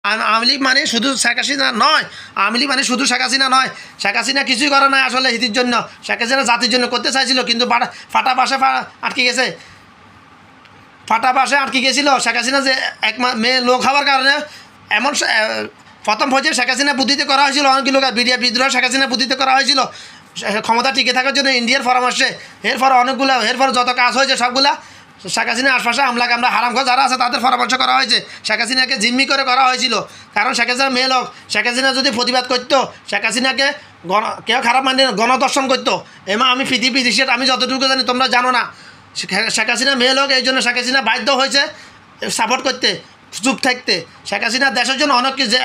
আওয়ামী লীগ মানে শুধু শেখ হাসিনা নয়, আওয়ামী লীগ মানে শুধু শেখ হাসিনা নয়। শেখ হাসিনা কিছুই করে নাই আসলে হিতির জন্য, শেখ হাসিনা জাতির জন্য করতে চাইছিল, কিন্তু ফাটা বাসে আটকে গেছে, ফাটা বাসে আটকে গেছিল। শেখ হাসিনা যে এক মেয়ে লোক হওয়ার কারণে এমন প্রথম পর্যায়ে শেখ হাসিনা বুদ্ধিতে করা হয়েছিল, অনেকগুলো বিডিআর বিদ্রোহ শেখ হাসিনা বুদ্ধিতে করা হয়েছিল ক্ষমতা টিকে থাকার জন্য ইন্ডিয়ার পরামর্শে। এরপর অনেকগুলো, এরপর যত কাজ হয়েছে সবগুলা শেখ হাসিনার আশপাশে আমলাকে আমরা হারামখোর যারা আছে তাদের পরামর্শ করা হয়েছে। শেখ হাসিনাকে জিম্মি করে করা হয়েছিল, কারণ শেখ হাসিনা মেয়ে লোক। শেখ হাসিনা যদি প্রতিবাদ করতো, শেখ হাসিনাকে কেউ খারাপ মানে গণদর্শন করতো। এমা আমি পৃথিবী দেশের আমি যতটুকু জানি তোমরা জানো না। শেখ হাসিনা মেয়ে লোক, এই জন্য শেখ হাসিনা বাধ্য হয়েছে সাপোর্ট করতে, চুপ থাকতে। শেখ হাসিনা দেশের জন্য অনেক কিছু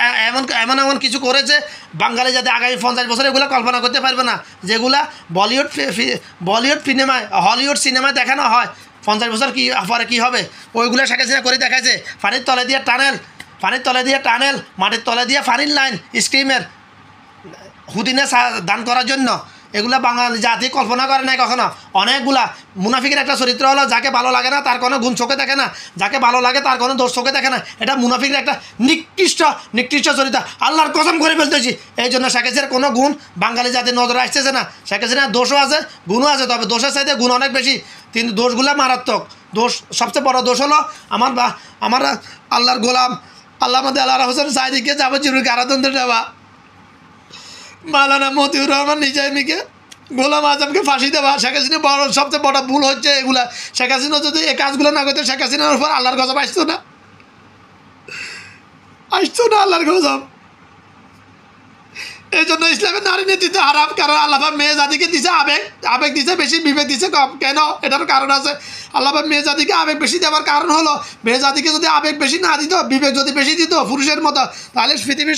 এমন এমন কিছু করেছে বাঙালি যাতে আগামী 50 বছর এগুলো কল্পনা করতে পারবে না, যেগুলা বলিউড সিনেমায়, হলিউড সিনেমায় দেখানো হয় 50 বছর কি পরে কী হবে, ওইগুলো শেখ হাসিনা করে দেখাচ্ছে। পানির তলে দিয়ে টানেল, মাটির তলে দিয়ে পানির লাইন, স্কিমের হুদিনে দান করার জন্য। এগুলা বাঙালি জাতি কল্পনা করে নাই কখনো। অনেকগুলা মুনাফিকের একটা চরিত্র হলো, যাকে ভালো লাগে না তার কোনো গুণ চোখে দেখে না, যাকে ভালো লাগে তার কোনো দোষ চোখে দেখে না। এটা মুনাফিকের একটা নিকৃষ্ট চরিত্র, আল্লাহর কসম করে ফেলতেছি। এই জন্য শেখ হাসিনার কোনো গুণ বাঙালি জাতির নজরে আসতেছে না। শেখ হাসিনার দোষও আছে, গুণও আছে, তবে দোষের চাইতে গুণ অনেক বেশি। কিন্তু দোষগুলো মারাত্মক। সবচেয়ে বড় দোষ হলো আমার আল্লাহর গোলাম আল্লাহ হোসেন সাইদিকে যাবজ্জীবন কারাদণ্ড দেওয়া, মাওলানা মতিউর রহমান নিজামীকে, গোলাম আজমকে ফাঁসি দেওয়া। শেখ হাসিনা সবচেয়ে বড় ভুল হচ্ছে এগুলা। শেখ হাসিনা যদি এই কাজগুলো না করতো, শেখ হাসিনার উপর আল্লাহর গজব আসতো না আল্লাহর গজব। এই জন্য ইসলামের নারী নেতৃত্ব হারাম, কারণ আল্লাহ মেয়ে জাতিকে দিছে আবেগ দিছে বেশি, বিবেক দিছে কম। কেন? এটার কারণ আছে। আল্লাহ মেয়ে জাতিকে আবেগ বেশি দেওয়ার কারণ হলো, মেয়ে জাতিকে যদি আবেগ বেশি না দিত, বিবেক যদি বেশি দিত পুরুষের মতো, তাহলে পৃথিবীর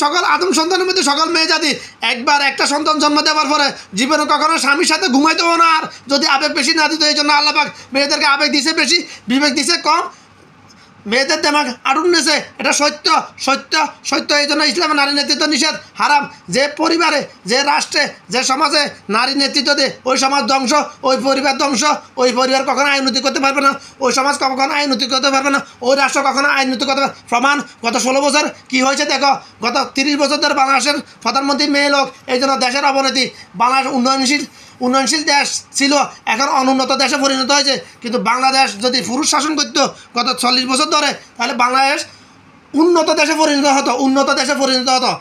সকল আদম সন্তানের মধ্যে সকল মেয়ে জাতি একবার একটা সন্তান জন্ম দেওয়ার পরে জীবনে কখনো স্বামীর সাথে ঘুমাইতেও না, আর যদি আবেগ বেশি না দিত। এই জন্য আল্লাহ পাক মেয়েদেরকে আবেগ দিছে বেশি, বিবেক দিছে কম, মেয়েদের দেমাগ আটুন নেছে। এটা সত্য। এই জন্য ইসলামের নারী নেতৃত্ব নিষেধ, হারাম। যে পরিবারে, যে রাষ্ট্রে, যে সমাজে নারী নেতৃত্ব দেয়, ওই সমাজ ধ্বংস, ওই পরিবার ধ্বংস। ওই পরিবার কখনো আইন উন্নতি করতে পারবে না, ওই সমাজ কখনো আইন উন্নতি করতে পারবে না, ওই রাষ্ট্র কখনো আইন উন্নতি করতে পারবে। প্রমাণ গত 16 বছর কী হয়েছে দেখো। গত 30 বছর ধরে বাংলাদেশের প্রধানমন্ত্রী মেয়ে লোক। এই জন্য দেশের অবনতি। বাংলাদেশ উন্নয়নশীল দেশ ছিল, এখন অনুন্নত দেশে পরিণত হয়েছে। কিন্তু বাংলাদেশ যদি পুরুষ শাসন করতো গত 40 বছর ধরে, তাহলে বাংলাদেশ উন্নত দেশে পরিণত হতো।